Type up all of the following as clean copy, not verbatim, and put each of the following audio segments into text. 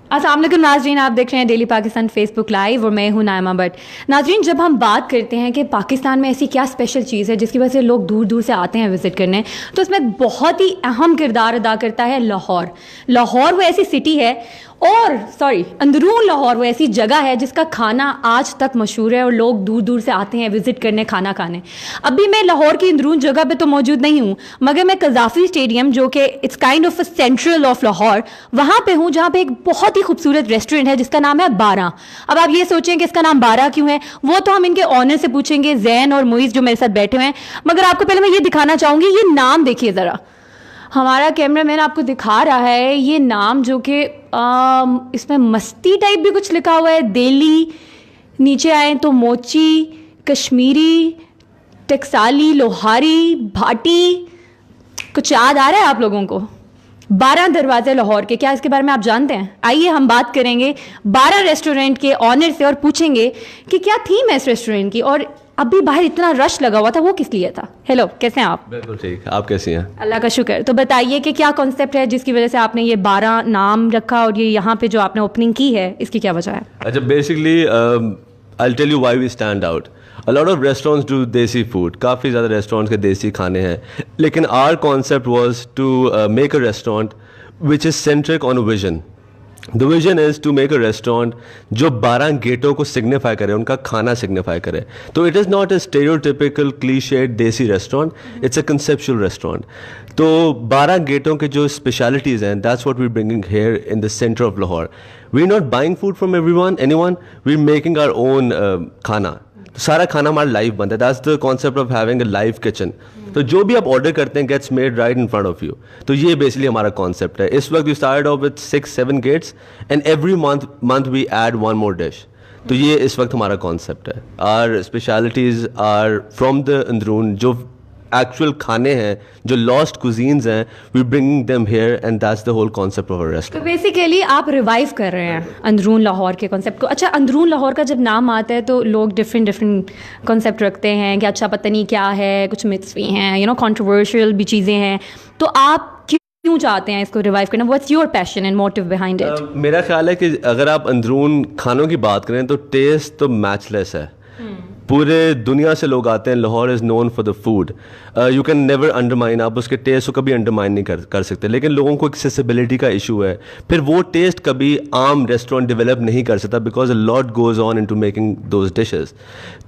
अस्सलाम वालेकुम नाजरीन, आप देख रहे हैं डेली पाकिस्तान फेसबुक लाइव और मैं हूं नाइमा भट्ट। नाजरीन, जब हम बात करते हैं कि पाकिस्तान में ऐसी क्या स्पेशल चीज़ है जिसकी वजह से लोग दूर दूर से आते हैं विज़िट करने, तो इसमें बहुत ही अहम किरदार अदा करता है लाहौर। लाहौर वो ऐसी सिटी है अंदरून लाहौर वो ऐसी जगह है जिसका खाना आज तक मशहूर है और लोग दूर दूर से आते हैं विज़िट करने, खाना खाने। अभी मैं लाहौर की अंदरून जगह पे तो मौजूद नहीं हूँ, मगर मैं कज़ाफ़ी स्टेडियम, जो कि it's kind of a central of Lahore, वहाँ पे हूँ, जहाँ पे एक बहुत ही खूबसूरत रेस्टोरेंट है जिसका नाम है बारह। अब आप ये सोचें कि इसका नाम बारह क्यों है, वो तो हम इनके ऑनर से पूछेंगे, जैन और मुइज़ जो मेरे साथ बैठे हुए हैं। मगर आपको पहले मैं ये दिखाना चाहूँगी, ये नाम देखिए ज़रा। हमारा कैमरामैन आपको दिखा रहा है ये नाम, जो कि इसमें मस्ती टाइप भी कुछ लिखा हुआ है, दिल्ली, नीचे आए तो मोची, कश्मीरी, टकसाली, लोहारी, भाटी। कुछ याद आ रहा है आप लोगों को? 12 दरवाजे लाहौर के, क्या इसके बारे में आप जानते हैं? आइए हम बात करेंगे 12 रेस्टोरेंट के ऑनर से और पूछेंगे कि क्या थीम है इस रेस्टोरेंट की, और अभी बाहर इतना रश लगा हुआ था वो किस लिए था। हेलो, कैसे हैं आप? बिल्कुल ठीक, आप कैसी हैं? अल्लाह का शुक्र। तो बताइए कि क्या कॉन्सेप्ट है जिसकी वजह से आपने ये 12 नाम रखा, और ये यहाँ पे जो आपने ओपनिंग की है इसकी क्या वजह है? अच्छा, basically I tell you why we stand out. A lot of restaurants do desi food, काफ़ी ज़्यादा रेस्टोरेंट्स के देसी खाने हैं, लेकिन our concept was to make a restaurant which is centric on a vision. The vision is to make a restaurant जो 12 गेटों को सिग्निफाई करे, उनका खाना सिग्निफाई करे। तो it is not a stereotypical clichéd desi restaurant, it's a conceptual restaurant. तो 12 गेटों के जो स्पेशलिटीज़ हैं, that's what we bringing here in the centre of Lahore. We are not buying food from anyone, we are making our own खाना। सारा खाना हमारा live बनता है, that's the concept of having a live kitchen. तो जो भी आप ऑर्डर करते हैं gets made right in front of you. तो ये बेसिकली हमारा कॉन्सेप्ट है। इस वक्त we started off with 6-7 gates and every month we add one more dish. तो ये इस वक्त हमारा कॉन्सेप्ट है। Our specialities are from the Androon, जो एक्चुअल खाने हैं, जो लॉस्ट कुजीन्स हैं, we bringing them here and that's the whole concept of our restaurant. तो बेसिकली आप रिवाइव कर रहे हैं अंदरून लाहौर के कॉन्सेप्ट को। अच्छा, अंदरून लाहौर का जब नाम आता है तो लोग डिफरेंट कॉन्सेप्ट रखते हैं कि अच्छा पता नहीं क्या है, कुछ मिथ्स भी हैं, कंट्रोवर्शियल भी चीज़ें हैं। तो आप क्यों चाहते हैं इसको रिवाइव करना? What's your passion and motive behind it? मेरा ख्याल है कि अगर आप अंदरून खानों की बात करें तो टेस्ट तो मैचलेस है। पूरे दुनिया से लोग आते हैं। Lahore is known for the food. You can never undermine, आप उसके टेस्ट को कभी अंडरमाइन नहीं कर सकते। लेकिन लोगों को एक्सेसिबिलिटी का इशू है, फिर वो टेस्ट कभी आम रेस्टोरेंट डेवलप नहीं कर सकता, because a lot goes on into making those dishes.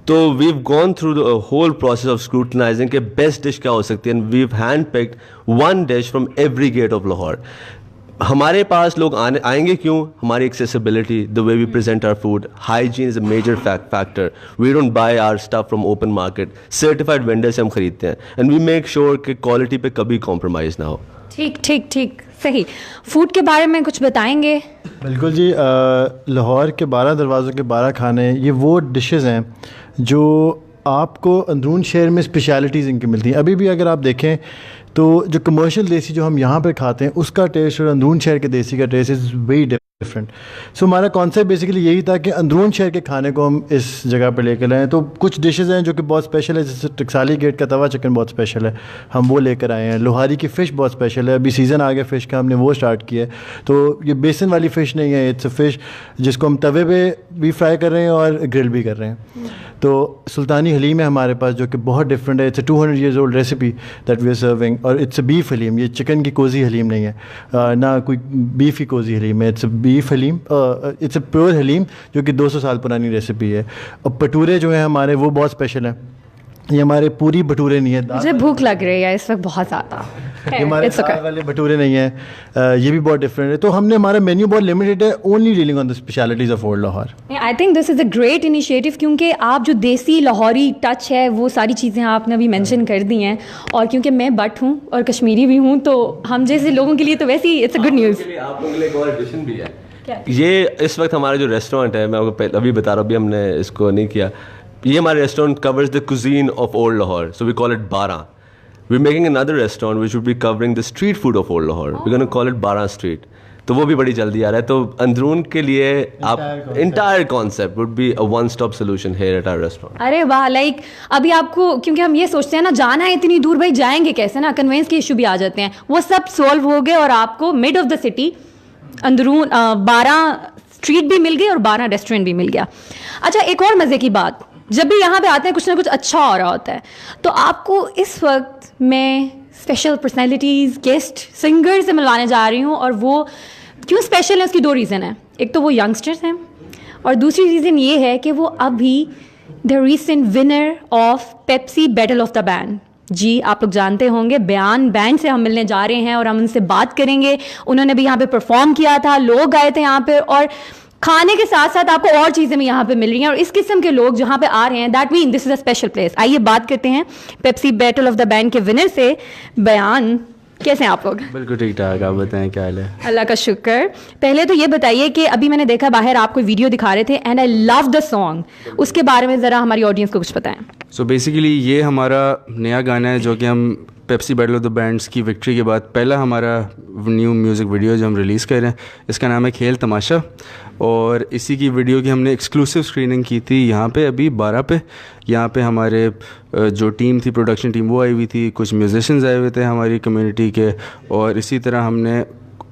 तो we have gone through the whole process of scrutinizing के बेस्ट डिश क्या हो सकती है, and we have hand picked one dish from every gate of Lahore. हमारे पास लोग आएंगे क्यों? हमारी accessibility, the way we present our food, hygiene is a major factor. We don't buy our stuff from open market, certified vendor से हम खरीदते हैं, एंड वी मेक श्योर कि क्वालिटी पे कभी कॉम्प्रोमाइज़ ना हो। ठीक, सही। फूड के बारे में कुछ बताएंगे? बिल्कुल जी। लाहौर के 12 दरवाज़ों के 12 खाने, ये वो डिशेस हैं जो आपको अंदरून शहर में स्पेशलिटीज़ इनकी मिलती हैं। अभी भी अगर आप देखें तो जो कमर्शियल देसी जो हम यहाँ पे खाते हैं, उसका टेस्ट और अंदरून शहर के देसी का टेस्ट इज़ वेरी डिफरेंट। सो हमारा कॉन्सेप्ट बेसिकली यही था कि अंदरून शहर के खाने को हम इस जगह पर लेकर आएँ। तो कुछ डिशेज़ हैं जो कि बहुत स्पेशल है, जैसे टकसाली गेट का तवा चिकन बहुत स्पेशल है, हम वो लेकर आए हैं। लोहारी की फ़िश बहुत स्पेशल है, अभी सीज़न आ गया फ़िश का, हमने वो स्टार्ट किया है। तो ये बेसन वाली फ़िश नहीं है, इट्स अ फ़िश जिसको हम तवे पे भी फ्राई कर रहे हैं और ग्रिल भी कर रहे हैं। तो सुल्तानी हलीम है हमारे पास, जो कि बहुत डिफरेंट है। It's a 200 years old recipe that we are serving, और इट्स अ बीफ हलीम। ये चिकन की कोजी हलीम नहीं है, ना कोई बीफ की कोजी हलीम है, it's a beef haleem, it's a pure haleem जो कि 200 साल पुरानी रेसिपी है। और भटूरे जो हैं हमारे, वो बहुत स्पेशल हैं। ये हमारे पूरी भटूरे नहीं है। मुझे भूख लग रही है इस वक्त बहुत ज़्यादा। ये हमारे दाल वाले भटूरे नहीं है, ये भी बहुत डिफरेंट है। तो हमने, हमारा मेन्यू बहुत लिमिटेड है, only dealing on the specialities of old Lahore. I think this is a great initiative, क्योंकि आप जो देसी लाहौरी टच है वो सारी चीज़ें आपने अभी मेंशन कर दी हैं, और क्योंकि मैं बट हूँ और कश्मीरी भी हूँ, तो हम जैसे लोगों के लिए तो वैसे ही इट्स अ गुड न्यूज़। आप लोगों के लिए एक और एडिशन भी है। ये इस वक्त हमारा जो रेस्टोरेंट है, मैं आपको अभी बता रहा हूँ, अभी हमने इसको नहीं किया। ये हमारे restaurant covers the cuisine of old Lahore, so we call it 12। We making another restaurant which would be covering the street food of old Lahore, we gonna call it 12 street. तो वो भी बड़ी जल्दी आ रहा है। तो अंदरून के लिए आप entire concept would be a one stop solution here at our restaurant. अरे वाह, लाइक अभी आपको, क्योंकि हम ये सोचते हैं ना, जाना है इतनी दूर, भाई जाएंगे कैसे ना, कन्वेंस के इशू भी आ जाते हैं, वो सब सॉल्व हो गए और आपको mid of the city Androon 12 street भी मिल गई और 12 रेस्टोरेंट भी मिल गया। अच्छा, एक और मज़े की बात, जब भी यहाँ पे आते हैं कुछ ना कुछ अच्छा हो रहा होता है, तो आपको इस वक्त मैं स्पेशल पर्सनैलिटीज़, गेस्ट, सिंगर से मिलवाने जा रही हूँ। और वो क्यों स्पेशल है, उसकी 2 रीज़न है। एक तो वो यंगस्टर्स हैं और दूसरी रीज़न ये है कि वो अभी the recent winner of Pepsi battle of the band. जी, आप लोग जानते होंगे, बयान बैंड से हम मिलने जा रहे हैं और हम उनसे बात करेंगे। उन्होंने भी यहाँ पे परफॉर्म किया था, लोग आए थे यहाँ पे, और खाने के साथ साथ आपको और चीज़ें भी यहाँ पे मिल रही हैं। और इस किस्म के लोग जहाँ पे आ रहे हैं, that mean this is a special place. आइए बात करते हैं Pepsi battle of the band के विनर से। बयान, कैसे हैं आप लोग? बिल्कुल ठीक ठाक, आप बताएं क्या हाल है? अल्लाह का शुक्र। पहले तो ये बताइए कि अभी मैंने देखा बाहर आप कोई वीडियो दिखा रहे थे and I love the song, उसके बारे में ज़रा हमारी ऑडियंस को कुछ बताएं। सो बेसिकली ये हमारा नया गाना है जो कि हम Pepsi battle of the bands की विक्ट्री के बाद पहला हमारा न्यू म्यूज़िक वीडियो जो हम रिलीज़ कर रहे हैं। इसका नाम है खेल तमाशा, और इसी की वीडियो की हमने एक्सक्लूसिव स्क्रीनिंग की थी यहाँ पे अभी 12 पे। यहाँ पे हमारे जो टीम थी, प्रोडक्शन टीम, वो आई हुई थी, कुछ म्यूजिशियंस आए हुए थे हमारी कम्युनिटी के, और इसी तरह हमने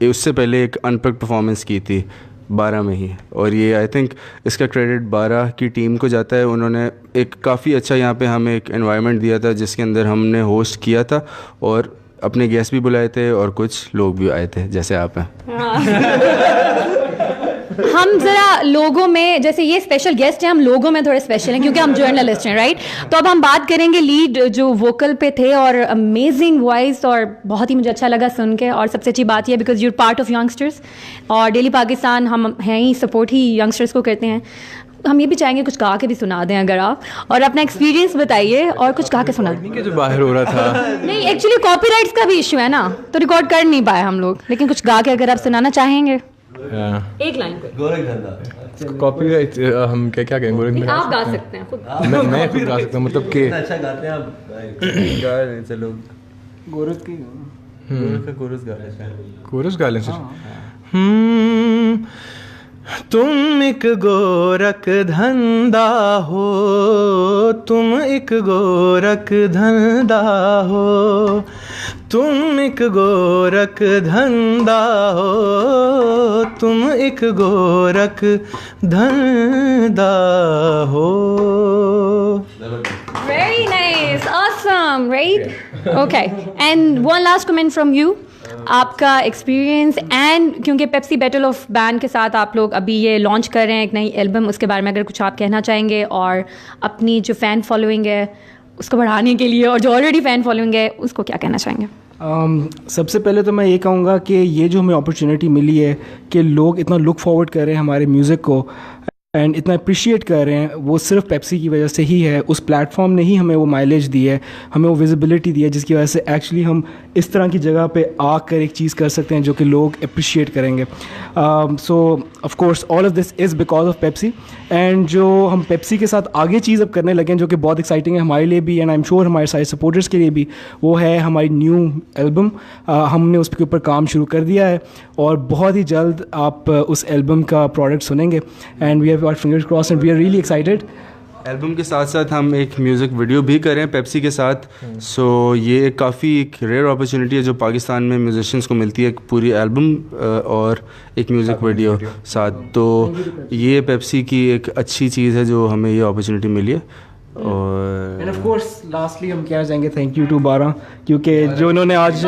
उससे पहले एक अनप्लग्ड परफॉर्मेंस की थी 12 में ही। और ये आई थिंक इसका क्रेडिट 12 की टीम को जाता है। उन्होंने एक काफ़ी अच्छा यहाँ पे हमें एक एनवायरनमेंट दिया था जिसके अंदर हमने होस्ट किया था, और अपने गेस्ट भी बुलाए थे और कुछ लोग भी आए थे जैसे आप हैं। हम ज़रा लोगों में, जैसे ये स्पेशल गेस्ट हैं, हम लोगों में थोड़े स्पेशल हैं क्योंकि हम जर्नलिस्ट हैं, राइट? तो अब हम बात करेंगे लीड जो वोकल पे थे, और अमेजिंग वॉइस, और बहुत ही मुझे अच्छा लगा सुन के। और सबसे अच्छी बात यह because your part of youngsters, और डेली पाकिस्तान हम हैं ही, सपोर्ट ही यंगस्टर्स को करते हैं। हम ये भी चाहेंगे कुछ गा के भी सुना दें अगर आप, और अपना एक्सपीरियंस बताइए और कुछ गा के सुना दें। जो बाहर हो रहा था नहीं, एक्चुअली कॉपीराइट्स का भी इशू है ना, तो रिकॉर्ड कर नहीं पाए हम लोग, लेकिन कुछ गा के अगर आप सुनाना चाहेंगे एक लाइन पे। कॉपीराइट हम क्या क्या कहेंगे? आप गा सकते हैं खुद। मैं खुद गा सकता हूँ, मतलब कि अच्छा गाते हैं आप। चलो गोरख का कोरस गा लेते हैं। कोरस गा लें सर। तुम एक गोरख धंधा हो, तुम एक गोरख धंधा हो, तुम एक गोरख धंधा हो, तुम एक गोरख धंधा हो। Very nice, awesome, right? Okay, and one last comment from you. आपका एक्सपीरियंस, एंड क्योंकि पेप्सी बैटल ऑफ बैंड के साथ आप लोग अभी ये लॉन्च कर रहे हैं एक नई एल्बम, उसके बारे में अगर कुछ आप कहना चाहेंगे, और अपनी जो फ़ैन फॉलोइंग है उसको बढ़ाने के लिए, और जो ऑलरेडी फ़ैन फॉलोइंग है उसको क्या कहना चाहेंगे? सबसे पहले तो मैं ये कहूँगा कि ये जो हमें अपॉर्चुनिटी मिली है कि लोग इतना लुक फॉरवर्ड कर रहे हैं हमारे म्यूज़िक को एंड इतना अप्रिशिएट कर रहे हैं, वो सिर्फ पेप्सी की वजह से ही है। उस प्लेटफॉर्म ने ही हमें वो माइलेज दी है, हमें वो विजिबिलिटी दी है, जिसकी वजह से एक्चुअली हम इस तरह की जगह पे आकर एक चीज़ कर सकते हैं जो कि लोग अप्रिशिएट करेंगे। सो of course all of this is because of Pepsi. And जो हम पेप्सी के साथ आगे चीज़ अब करने लगे हैं जो कि बहुत एक्साइटिंग है हमारे लिए भी, एंड आई एम श्योर हमारे सारे सपोर्टर्स के लिए भी, वो है हमारी न्यू एल्बम। हमने उसके ऊपर काम शुरू कर दिया है और बहुत ही जल्द आप उस एल्बम का प्रोडक्ट सुनेंगे, and we have got fingers crossed and we are really excited. Album के साथ साथ हम एक म्यूज़िक वीडियो भी करें पेप्सी के साथ। सो ये काफ़ी एक रेयर अपॉर्चुनिटी है जो पाकिस्तान में म्यूजिशियंस को मिलती है, एक पूरी एल्बम और एक म्यूज़िक वीडियो साथ। तो ये पेप्सी की एक अच्छी चीज़ है जो हमें ये अपॉर्चुनिटी मिली है। और एंड ऑफ कोर्स लास्टली हम क्या जाएंगे, थैंक यू टू 12, क्योंकि जो उन्होंने आज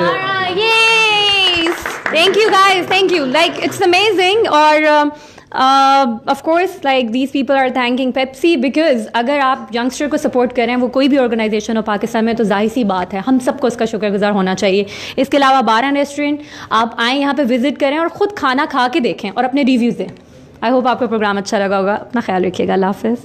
thank you guys, thank you, like it's amazing. और of course like these people are thanking Pepsi because अगर आप यंगस्टर को सपोर्ट करें, वो कोई भी ऑर्गेनाइजेशन हो पाकिस्तान में, तो जाहिर सी बात है हम सबको उसका शुक्रगुजार होना चाहिए। इसके अलावा 12 रेस्टोरेंट, आप आएँ यहाँ पे विजिट करें और ख़ुद खाना खा के देखें और अपने रिव्यूज़ दें। आई होप आपका प्रोग्राम अच्छा लगा होगा। अपना ख्याल रखिएगा। अल्लाह हाफ़िज़।